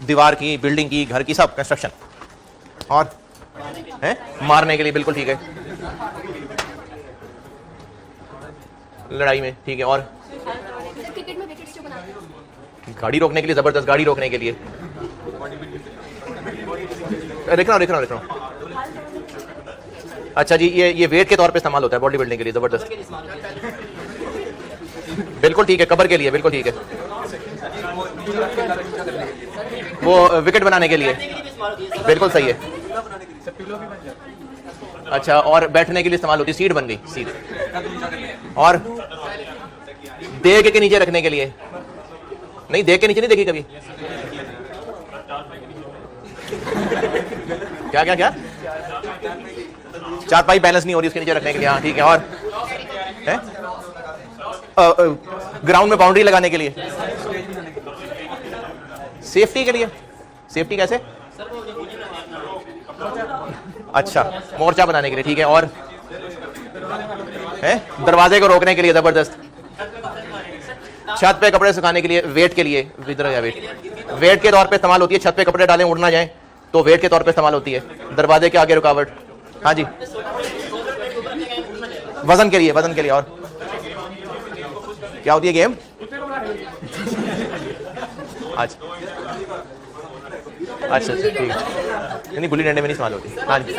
दीवार की, बिल्डिंग की, घर की, सब कंस्ट्रक्शन। और है मारने के लिए, बिल्कुल ठीक है, लड़ाई में, ठीक है। और क्रिकेट में विकेट्स जो बनाते हैं, गाड़ी रोकने के लिए, जबरदस्त गाड़ी रोकने के लिए। लिख रहा हूँ। अच्छा जी, ये वेट के तौर पे इस्तेमाल होता है बॉडी बिल्डिंग के लिए, जबरदस्त, बिल्कुल ठीक है, कबर के लिए, बिल्कुल ठीक है, वो विकेट बनाने के लिए, बिल्कुल सही है। अच्छा, और बैठने के लिए इस्तेमाल होती है, सीट बन गई, सीट। और देख के नीचे रखने के लिए, नहीं देख के नीचे नहीं देखी कभी, क्या क्या क्या, चारपाई बैलेंस नहीं हो रही उसके नीचे रखने के लिए, हाँ ठीक है। और ग्राउंड में बाउंड्री लगाने के लिए, सेफ्टी के लिए, सेफ्टी कैसे, अच्छा मोर्चा बनाने के लिए, ठीक है। और है दरवाजे को रोकने के लिए, जबरदस्त, छत पे कपड़े सुखाने के लिए, वेट के लिए, इधर या वेट के तौर पे इस्तेमाल होती है, छत पे कपड़े डालें उड़ ना जाए तो वेट के तौर पे इस्तेमाल होती है, दरवाजे के आगे रुकावट, हाँ जी, वजन के लिए, वजन के लिए। और क्या होती है गेम, अच्छा ठीक है, नहीं गुल्ली डंडे में नहीं इस्तेमाल होती, हाँ जी,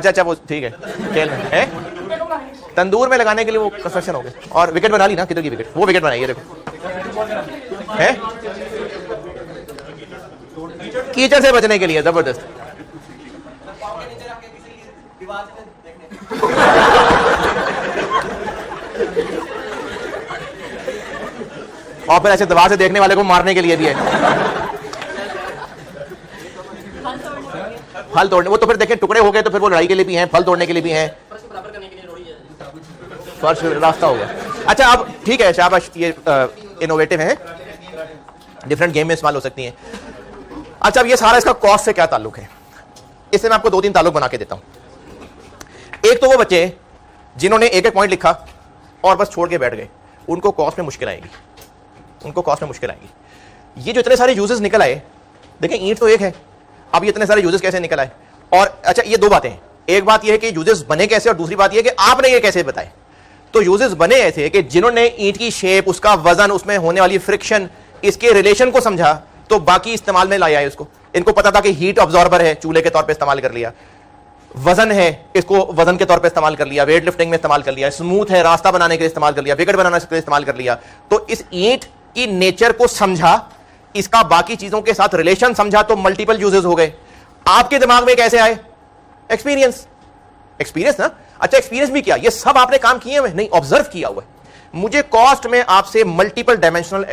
अच्छा वो ठीक है, खेल में है, तंदूर में लगाने के लिए वो कंस्ट्रक्शन हो गया। और विकेट बना ली ना, किधर की विकेट, वो विकेट बनाई है, देखो है, कीचड़ से बचने के लिए, जबरदस्त। और फिर ऐसे दीवार से देखने वाले को मारने के लिए भी है, फल तोड़ने, वो तो फिर देखें टुकड़े हो गए तो फिर वो लड़ाई के लिए भी हैं, फल तोड़ने के लिए भी हैं, फर्श रास्ता होगा। अच्छा अब ठीक है, शाबाश, ये इनोवेटिव है, डिफरेंट गेम में इस्तेमाल हो सकती हैं। अच्छा अब ये सारा इसका कॉस्ट से क्या ताल्लुक है, इससे मैं आपको 2-3 ताल्लुक बना के देता हूं। एक तो वो बच्चे जिन्होंने एक पॉइंट लिखा और बस छोड़ के बैठ गए, उनको कॉस्ट में मुश्किल आएगी, उनको कॉस्ट में मुश्किल आएगी। ये जो इतने सारे यूजेस निकल आए, देखें ईंट तो एक है, अब ये इतने सारे यूजेस कैसे निकल आए। और अच्छा ये 2 बातें हैं, एक बात ये है कि यूजेस बने कैसे, और दूसरी बात ये है कि आपने ये कैसे बताए। तो यूजेस बने ऐसे कि जिन्होंने ईंट की शेप, उसका वजन, उसमें होने वाली फ्रिक्शन, इसके रिलेशन को समझा तो बाकी इस्तेमाल में लाया है उसको। इनको पता था कि हीट ऑब्जॉर्बर है, चूल्हे के तौर पे इस्तेमाल कर लिया, वजन है, इसको वजन के तौर पे इस्तेमाल कर लिया, वेट लिफ्टिंग में इस्तेमाल कर लिया, स्मूथ है, रास्ता बनाने के लिए इस्तेमाल कर लिया, विकेट बनाने के लिए इस्तेमाल कर लिया। तो इस ईंट की नेचर को समझा, इसका बाकी चीजों के साथ रिलेशन समझा, तो मल्टीपल यूजेस हो गए। आपके दिमाग में कैसे आए, एक्सपीरियंस, एक्सपीरियंस ना, अच्छा एक्सपीरियंस भी किया, ये सब आपने काम किए हुए नहीं, ऑब्जर्व किया हुआ है। मुझे कॉस्ट में आपसे मल्टीपल डायमेंशनल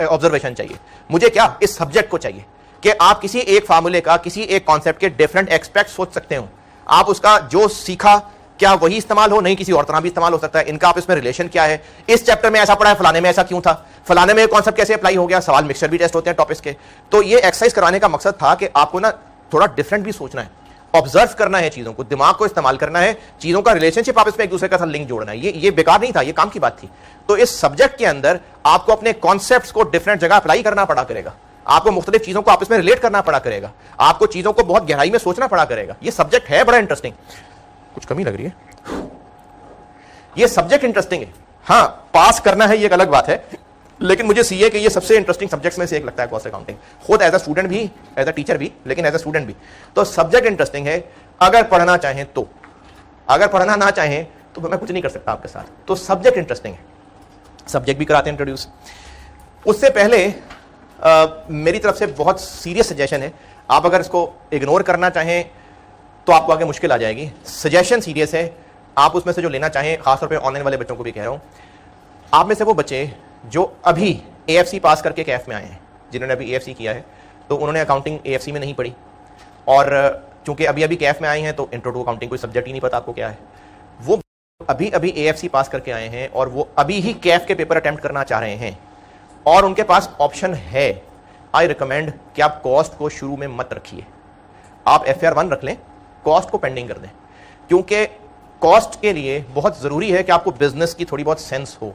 ऑब्जर्वेशन चाहिए, मुझे क्या, इस सब्जेक्ट को चाहिए कि आप किसी एक फार्मूले का, किसी एक कॉन्सेप्ट के डिफरेंट एस्पेक्ट सोच सकते हो, आप उसका जो सीखा क्या वही इस्तेमाल हो, नहीं किसी और तरह भी इस्तेमाल हो सकता है, इनका आप इसमें रिलेशन क्या है, इस चैप्टर में ऐसा पढ़ा है, फलाने में ऐसा क्यों था, फलाने में कॉन्सेप्ट कैसे अप्लाई हो गया, सवाल मिक्सचर भी टेस्ट होते हैं टॉपिक्स के। तो ये एक्सरसाइज कराने का मकसद था कि आपको ना थोड़ा डिफरेंट भी सोचना है, ऑब्जर्व करना है चीजों को, दिमाग को इस्तेमाल करना है, चीजों का रिलेशनशिप आप इसमें एक दूसरे के साथ लिंक जोड़ना है। ये बेकार नहीं था, ये काम की बात थी। तो इस सब्जेक्ट के अंदर आपको अपने कॉन्सेप्ट्स को डिफरेंट जगह अप्लाई करना पड़ा करेगा, आपको मुख्तलिफ चीजों को आपस में रिलेट करना पड़ा करेगा, आपको चीजों को बहुत गहराई में सोचना पड़ा करेगा। ये सब्जेक्ट है बड़ा इंटरेस्टिंग, कुछ कमी लग रही है, ये सब्जेक्ट इंटरेस्टिंग है। हाँ पास करना है ये एक अलग बात है, लेकिन मुझे सीए के ये सबसे इंटरेस्टिंग सब्जेक्ट्स में से एक लगता है कॉस्ट अकाउंटिंग, खुद एज अ स्टूडेंट भी, एज अ टीचर भी, लेकिन एज अ स्टूडेंट भी। तो सब्जेक्ट इंटरेस्टिंग है, अगर पढ़ना चाहें तो, अगर पढ़ना ना चाहें तो मैं कुछ नहीं कर सकता आपके साथ। तो सब्जेक्ट इंटरेस्टिंग है, सब्जेक्ट भी कराते हैं इंट्रोड्यूस। उससे पहले मेरी तरफ से बहुत सीरियस सजेशन है, आप अगर इसको इग्नोर करना चाहें तो आपको आगे मुश्किल आ जाएगी। सजेशन सीरियस है, आप उसमें से जो लेना चाहें, खासतौर पे ऑनलाइन वाले बच्चों को भी कह रहा हूं, आप में से वो बच्चे जो अभी एएफसी पास करके कैफ में आए हैं, जिन्होंने अभी एएफसी किया है, तो उन्होंने अकाउंटिंग एएफसी में नहीं पढ़ी, और चूंकि अभी अभी कैफ में आए हैं तो इंट्रो टू अकाउंटिंग कोई सब्जेक्ट ही नहीं पता आपको क्या है। वो अभी अभी एएफसी पास करके आए हैं और वो अभी ही कैफ के पेपर अटेम्प्ट करना चाह रहे हैं, और उनके पास ऑप्शन है। आई रिकमेंड कि आप कॉस्ट को शुरू में मत रखिए, आप FR1 रख लें, कॉस्ट को पेंडिंग कर दें, क्योंकि कॉस्ट के लिए बहुत ज़रूरी है कि आपको बिजनेस की थोड़ी बहुत सेंस हो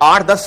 8, 10,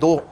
2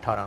18